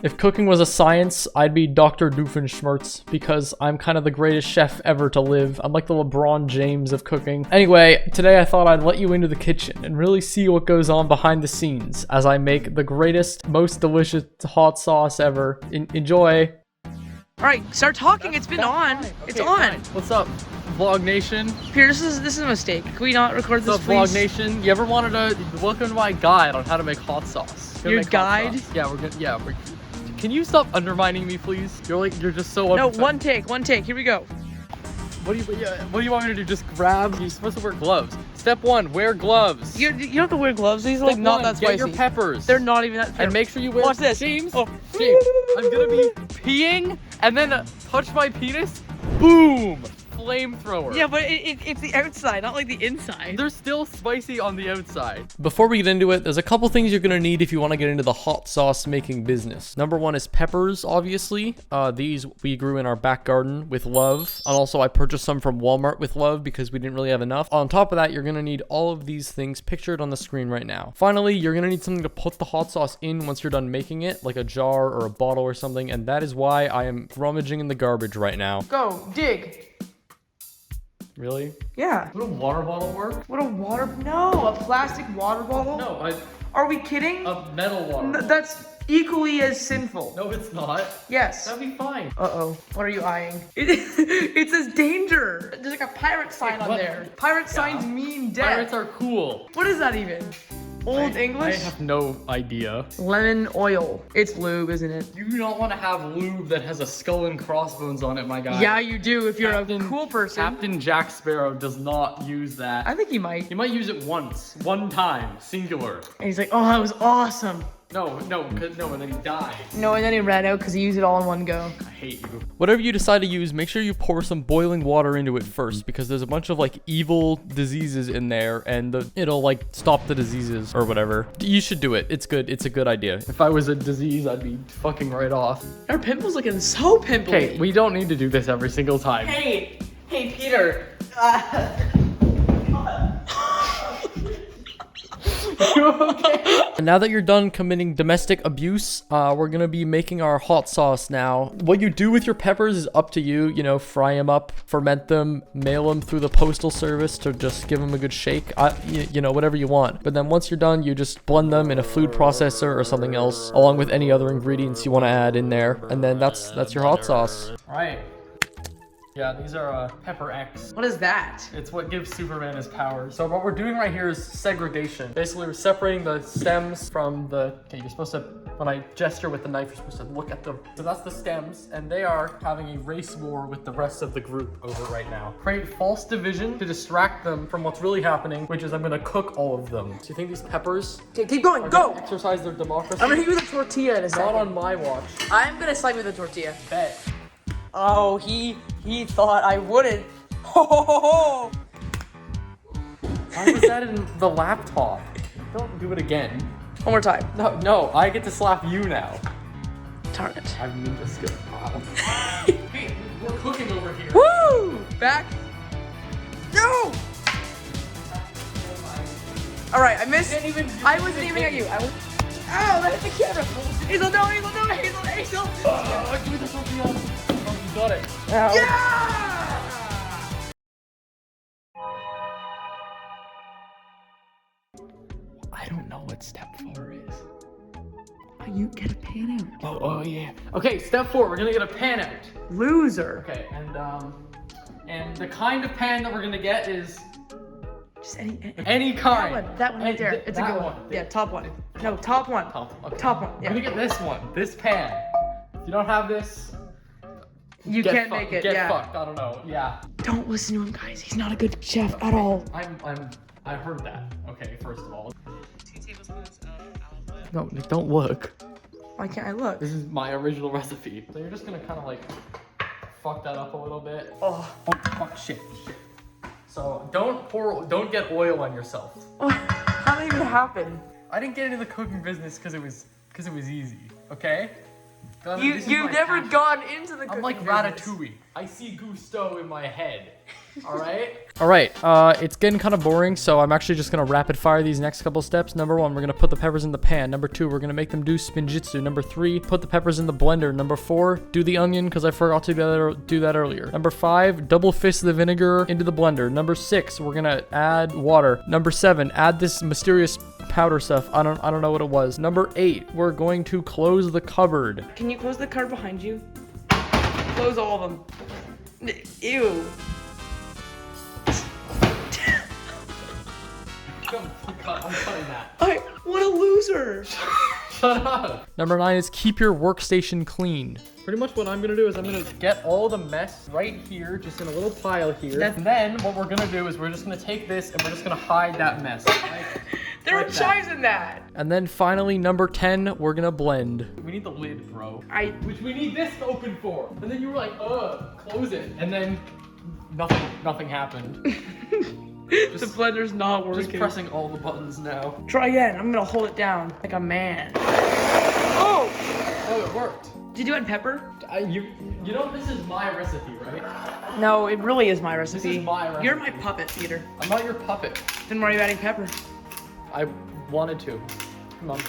If cooking was a science, I'd be Dr. Doofenshmirtz because I'm kind of the greatest chef ever to live. I'm like the LeBron James of cooking. Anyway, today I thought I'd let you into the kitchen and really see what goes on behind the scenes as I make the greatest, most delicious hot sauce ever. Enjoy. All right, start talking. It's been on. Okay, it's on. Fine. What's up, Vlog Nation? Peter, this is a mistake. Can we not record this, What's up, please? Vlog Nation? You ever wanted to welcome to my guide on how to make hot sauce? Your guide? Yeah, we're good. Yeah, can you stop undermining me, please? You're just so. No, one take. Here we go. What do you want me to do? Just grab? You're supposed to wear gloves. Step 1, wear gloves. You don't have to wear gloves. These are like Step not 1, that spicy. Get your peppers. They're not even that spicy. And make sure you wear. Watch this. James, Oh. James, I'm gonna be peeing and then touch my penis. Boom! Flamethrower. Yeah, but it's the outside, not like the inside. They're still spicy on the outside. Before we get into it, there's a couple things you're gonna need if you want to get into the hot sauce making business. Number 1 is peppers, obviously. These we grew in our back garden with love. And also I purchased some from Walmart with love because we didn't really have enough. On top of that, you're gonna need all of these things pictured on the screen right now. Finally, you're gonna need something to put the hot sauce in once you're done making it, like a jar or a bottle or something. And that is why I am rummaging in the garbage right now. Go, dig. Really? Yeah. Would a water bottle work? What a water... No, a plastic water bottle? No, Are we kidding? a metal water bottle. That's equally as sinful. No, it's not. Yes. That'd be fine. Uh-oh. What are you eyeing? It says danger. There's like a pirate sign on what? there. Pirate signs mean death. Pirates are cool. What is that even? Old English? I have no idea. Lemon oil. It's lube, isn't it? You do not want to have lube that has a skull and crossbones on it, my guy. Yeah, you do if you're a cool person. Captain Jack Sparrow does not use that. I think he might. He might use it one time, singular. And he's like, oh, that was awesome. No, and then he died. No, and then he ran out because he used it all in one go. I hate you. Whatever you decide to use, make sure you pour some boiling water into it first because there's a bunch of like evil diseases in there and it'll like stop the diseases or whatever. You should do it. It's good. It's a good idea. If I was a disease, I'd be fucking right off. Our pimple's looking so pimply. Okay, we don't need to do this every single time. Hey, Peter. Okay. And now that you're done committing domestic abuse, we're gonna be making our hot sauce now. What you do with your peppers is up to you. You know, fry them up, ferment them, mail them through the postal service to just give them a good shake. You know, whatever you want. But then once you're done, you just blend them in a food processor or something else, along with any other ingredients you want to add in there. And then that's your hot sauce. All right. Yeah, these are Pepper X. What is that? It's what gives Superman his powers. So what we're doing right here is segregation. Basically, we're separating the stems from the... Okay, you're supposed to... When I gesture with the knife, you're supposed to look at them. So that's the stems, and they are having a race war with the rest of the group over right now. Create false division to distract them from what's really happening, which is I'm gonna cook all of them. So you think these peppers... Okay, keep going, are go! gonna exercise their democracy? I'm gonna hit you with a tortilla in a second. Not on my watch. I'm gonna slide you with a tortilla. Bet. Oh, he thought I wouldn't. Ho ho ho ho! Why was that in the laptop? Don't do it again. One more time. No, I get to slap you now. Darn it. I mean, just good. Hey, we're cooking over here. Woo! Back. No! Alright, I missed. I wasn't aiming at you. Ow, that hit the camera. Hazel, no, Hazel. Give me the tortilla. Oh, you got it. Ow. Yeah! I don't know what step 4 is. You get a pan out. Oh yeah. Okay, step 4. We're gonna get a pan out. Loser. Okay, and the kind of pan that we're gonna get is Just any kind. That one right there. It's a good one. Yeah, top one. No, top one. Okay. Top one. Yeah. I'm gonna get this one. This pan. If you don't have this, You can't make it. Get Yeah. fucked. I don't know. Yeah. Don't listen to him, guys. He's not a good chef at all. I heard that. Okay, first of all. 2 tablespoons of olive oil. No, Nick, don't look. Why can't I look? This is my original recipe. So you're just gonna kind of like fuck that up a little bit. Oh, Fuck, shit. So don't get oil on yourself. how did that even happen? I didn't get into the cooking business because it was easy. Okay. You've never gone into the cooking I'm like business. Ratatouille. I see Gusteau in my head. All right. All right, it's getting kind of boring, so I'm actually just gonna rapid fire these next couple steps. Number 1, we're gonna put the peppers in the pan. Number 2, we're gonna make them do spinjitzu. Number 3, put the peppers in the blender. Number 4, do the onion because I forgot to do that earlier. Number 5, double fist the vinegar into the blender. Number 6, we're gonna add water. Number 7, add this mysterious powder stuff. I don't know what it was. Number 8, we're going to close the cupboard. Can you close the cupboard behind you? Close all of them. Ew. I'm cutting that. What a loser. Shut up. Number 9 is keep your workstation clean. Pretty much what I'm gonna do is I'm gonna get all the mess right here, just in a little pile here. And then what we're gonna do is we're just gonna take this and we're just gonna hide that mess. There were chives in that. And then finally, number 10, we're gonna blend. We need the lid, bro. Which we need this to open for. And then you were like, close it. And then nothing happened. The blender's not working. Just pressing all the buttons now. Try again. I'm gonna hold it down like a man. Oh, it worked. Did you add pepper? You know this is my recipe, right? No, it really is my recipe. This is my recipe. You're my puppet, Peter. I'm not your puppet. Then why are you adding pepper? I wanted to. Come on.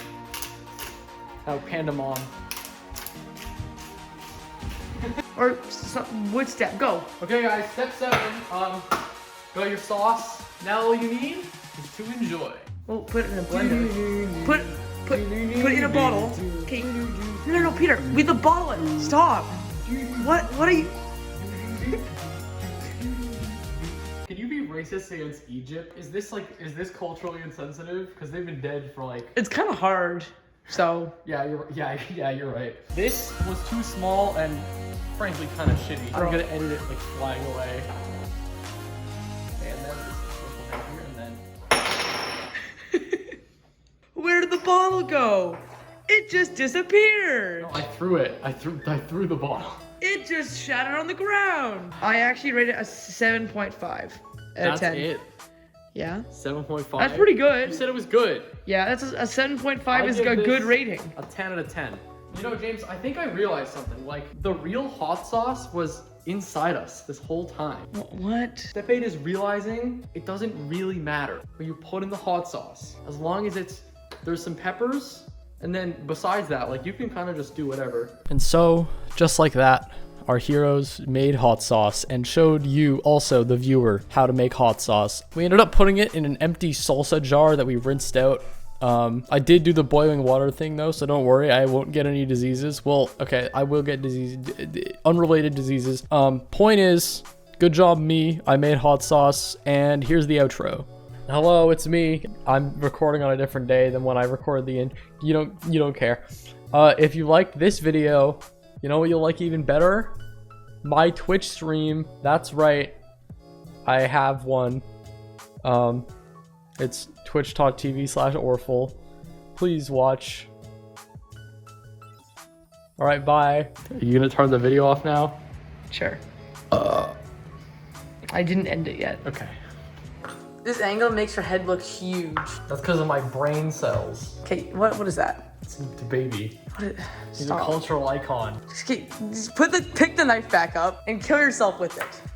Now panda mom. Or which step? Go. Okay, guys. Step 7. Got your sauce. Now all you need is to enjoy. Well, put it in a blender. Put it in a bottle. Okay. No, Peter. Leave the bottle in. Stop. What are you? Can you be racist against Egypt? Is this culturally insensitive? Because they've been dead for like. It's kind of hard. So. Yeah, you're right. This was too small and frankly kind of shitty. I'm gonna edit it like flying away. And then this right here, and then. Where did the bottle go? It just disappeared. No, I threw it. I threw the bottle. It just shattered on the ground. I actually rated it a 7.5 out of 10. That's it. Yeah. 7.5. That's pretty good. You said it was good. Yeah, that's a 7.5 is a good rating. A 10 out of 10. You know, James, I think I realized something. Like, the real hot sauce was inside us this whole time. What? Step 8 is realizing it doesn't really matter what you put in the hot sauce. As long as there's some peppers, and then besides that, like, you can kind of just do whatever. And so, just like that, our heroes made hot sauce and showed you, also the viewer, how to make hot sauce. We ended up putting it in an empty salsa jar that we rinsed out. I did do the boiling water thing though, so don't worry, I won't get any diseases. Well, okay, I will get unrelated diseases. Point is, good job me, I made hot sauce, and here's the outro. Hello, it's me. I'm recording on a different day than when I record the end. You don't care. If you liked this video, you know what you'll like even better? My Twitch stream. That's right. I have one. It's twitch.tv/orfle. Please watch. All right, bye. Are you gonna turn the video off now? Sure. I didn't end it yet. Okay. This angle makes your head look huge. That's because of my brain cells. Okay, what is that? It's a baby. He's a Stop. cultural icon. Just pick the knife back up and kill yourself with it.